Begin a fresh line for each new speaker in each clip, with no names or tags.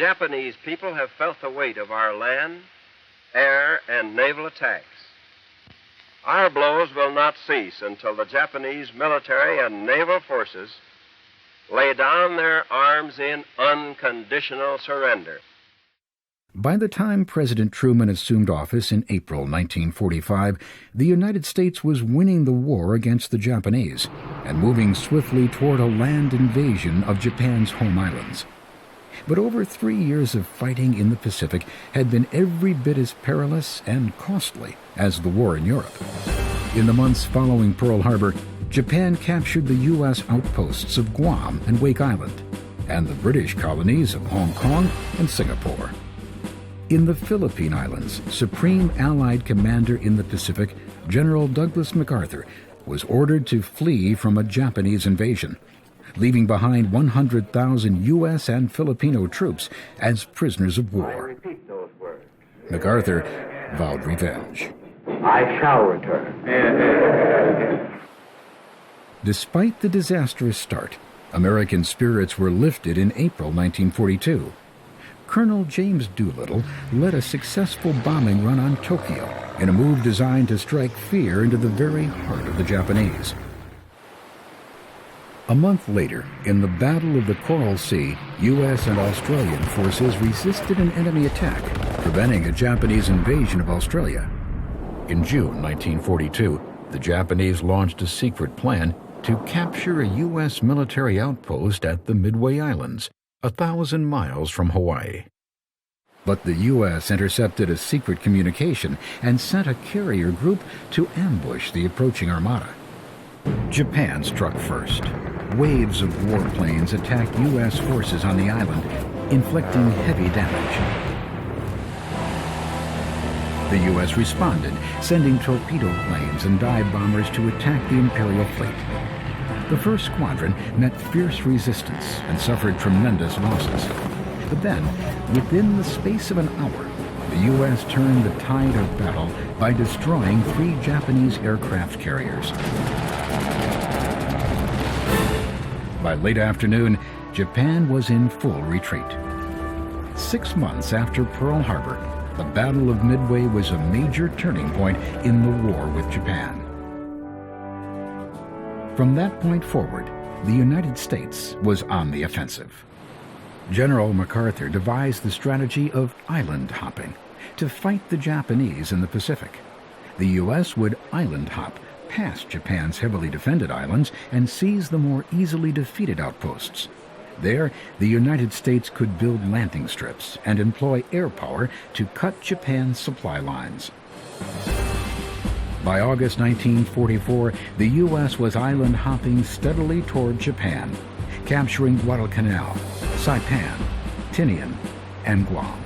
Japanese people have felt the weight of our land, air, and naval attacks. Our blows will not cease until the Japanese military and naval forces lay down their arms in unconditional surrender.
By the time President Truman assumed office in April 1945, the United States was winning the war against the Japanese and moving swiftly toward a land invasion of Japan's home islands. But over 3 years of fighting in the Pacific had been every bit as perilous and costly as the war in Europe. In the months following Pearl Harbor, Japan captured the U.S. outposts of Guam and Wake Island, and the British colonies of Hong Kong and Singapore. In the Philippine Islands, Supreme Allied Commander in the Pacific, General Douglas MacArthur, was ordered to flee from a Japanese invasion, leaving behind 100,000 U.S. and Filipino troops as prisoners of war. MacArthur vowed revenge.
I shall return.
Despite the disastrous start, American spirits were lifted in April 1942. Colonel James Doolittle led a successful bombing run on Tokyo in a move designed to strike fear into the very heart of the Japanese. A month later, in the Battle of the Coral Sea, U.S. and Australian forces resisted an enemy attack, preventing a Japanese invasion of Australia. In June 1942, the Japanese launched a secret plan to capture a U.S. military outpost at the Midway Islands, 1,000 miles from Hawaii. But the U.S. intercepted a secret communication and sent a carrier group to ambush the approaching armada. Japan struck first. Waves of warplanes attacked U.S. forces on the island, inflicting heavy damage. The U.S. responded, sending torpedo planes and dive bombers to attack the Imperial fleet. The first squadron met fierce resistance and suffered tremendous losses. But then, within the space of an hour, the U.S. turned the tide of battle by destroying 3 Japanese aircraft carriers. By late afternoon, Japan was in full retreat. 6 months after Pearl Harbor, the Battle of Midway was a major turning point in the war with Japan. From that point forward, the United States was on the offensive. General MacArthur devised the strategy of island hopping to fight the Japanese in the Pacific. The U.S. would island hop past Japan's heavily defended islands and seize the more easily defeated outposts. There, the United States could build landing strips and employ air power to cut Japan's supply lines. By August 1944, the U.S. was island hopping steadily toward Japan, capturing Guadalcanal, Saipan, Tinian, and Guam.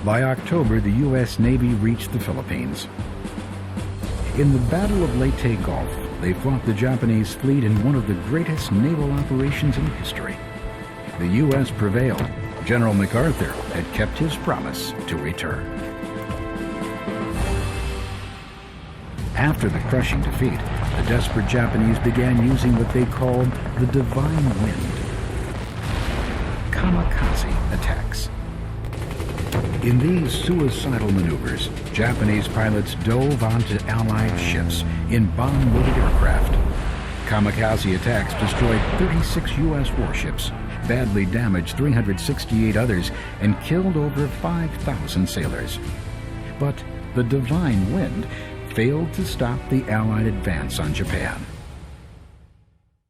By October, the U.S. Navy reached the Philippines. In the Battle of Leyte Gulf, they fought the Japanese fleet in one of the greatest naval operations in history. The U.S. prevailed. General MacArthur had kept his promise to return. After the crushing defeat, the desperate Japanese began using what they called the Divine Wind. Kamikaze attacks. In these suicidal maneuvers, Japanese pilots dove onto Allied ships in bomb-loaded aircraft. Kamikaze attacks destroyed 36 U.S. warships, badly damaged 368 others, and killed over 5,000 sailors. But the Divine Wind failed to stop the Allied advance on Japan.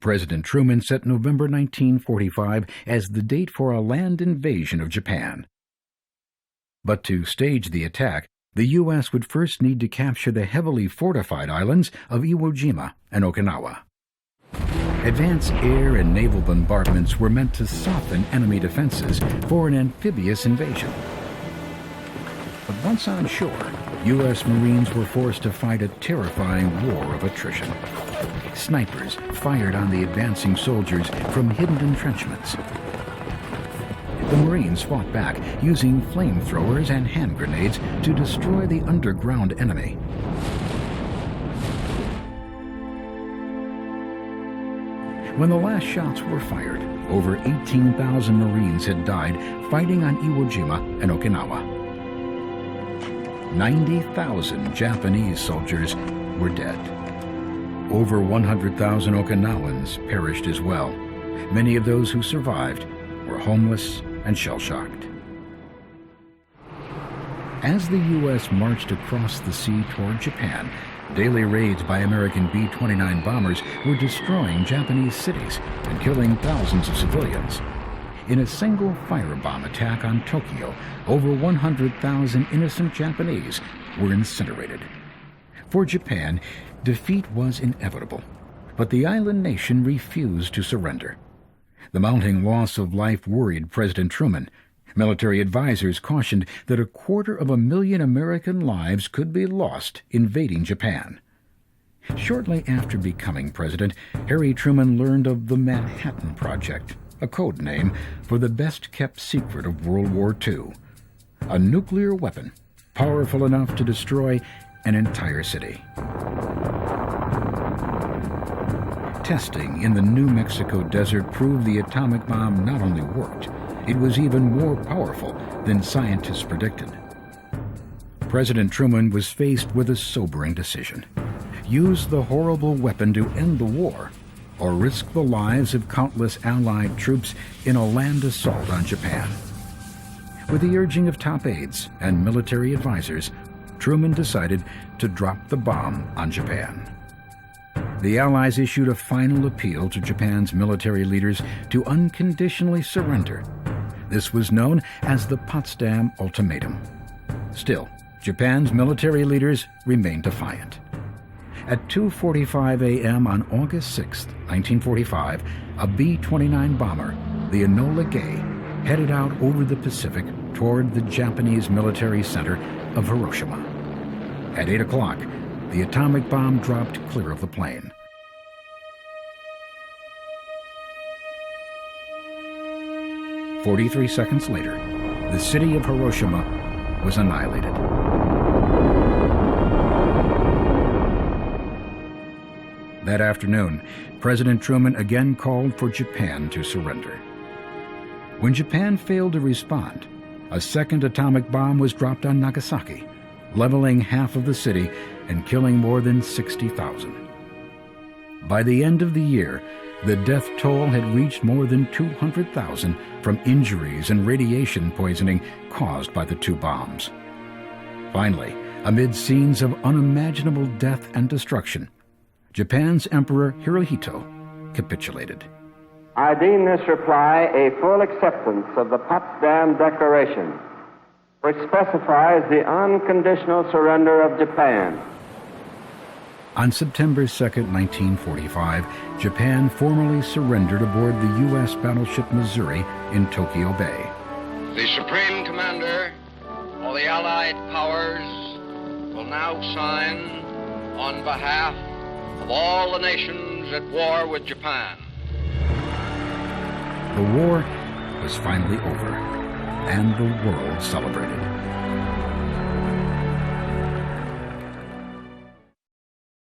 President Truman set November 1945 as the date for a land invasion of Japan. But to stage the attack, the U.S. would first need to capture the heavily fortified islands of Iwo Jima and Okinawa. Advanced air and naval bombardments were meant to soften enemy defenses for an amphibious invasion. But once on shore, U.S. Marines were forced to fight a terrifying war of attrition. Snipers fired on the advancing soldiers from hidden entrenchments. The Marines fought back using flamethrowers and hand grenades to destroy the underground enemy. When the last shots were fired, over 18,000 Marines had died fighting on Iwo Jima and Okinawa. 90,000 Japanese soldiers were dead. Over 100,000 Okinawans perished as well. Many of those who survived were homeless and shell-shocked. As the U.S. marched across the sea toward Japan, daily raids by American B-29 bombers were destroying Japanese cities and killing thousands of civilians. In a single firebomb attack on Tokyo, over 100,000 innocent Japanese were incinerated. For Japan, defeat was inevitable, but the island nation refused to surrender. The mounting loss of life worried President Truman. Military advisors cautioned that 250,000 American lives could be lost invading Japan. Shortly after becoming president, Harry Truman learned of the Manhattan Project, a code name for the best-kept secret of World War II, a nuclear weapon powerful enough to destroy an entire city. Testing in the New Mexico desert proved the atomic bomb not only worked, it was even more powerful than scientists predicted. President Truman was faced with a sobering decision: use the horrible weapon to end the war, or risk the lives of countless Allied troops in a land assault on Japan. With the urging of top aides and military advisors, Truman decided to drop the bomb on Japan. The Allies issued a final appeal to Japan's military leaders to unconditionally surrender. This was known as the Potsdam Ultimatum. Still, Japan's military leaders remained defiant. At 2:45 a.m. on August 6, 1945, a B-29 bomber, the Enola Gay, headed out over the Pacific toward the Japanese military center of Hiroshima. At 8 o'clock, the atomic bomb dropped clear of the plane. "43 seconds later, the city of Hiroshima was annihilated. That afternoon, President Truman again called for Japan to surrender. When Japan failed to respond, a second atomic bomb was dropped on Nagasaki, leveling half of the city and killing more than 60,000. By the end of the year, the death toll had reached more than 200,000 from injuries and radiation poisoning caused by the two bombs. Finally, amid scenes of unimaginable death and destruction, Japan's Emperor Hirohito capitulated.
I deem this reply a full acceptance of the Potsdam Declaration, which specifies the unconditional surrender of Japan.
On September 2, 1945, Japan formally surrendered aboard the U.S. battleship Missouri in Tokyo Bay.
The Supreme Commander of the Allied Powers will now sign on behalf of all the nations at war with Japan.
The war was finally over, and the world celebrated.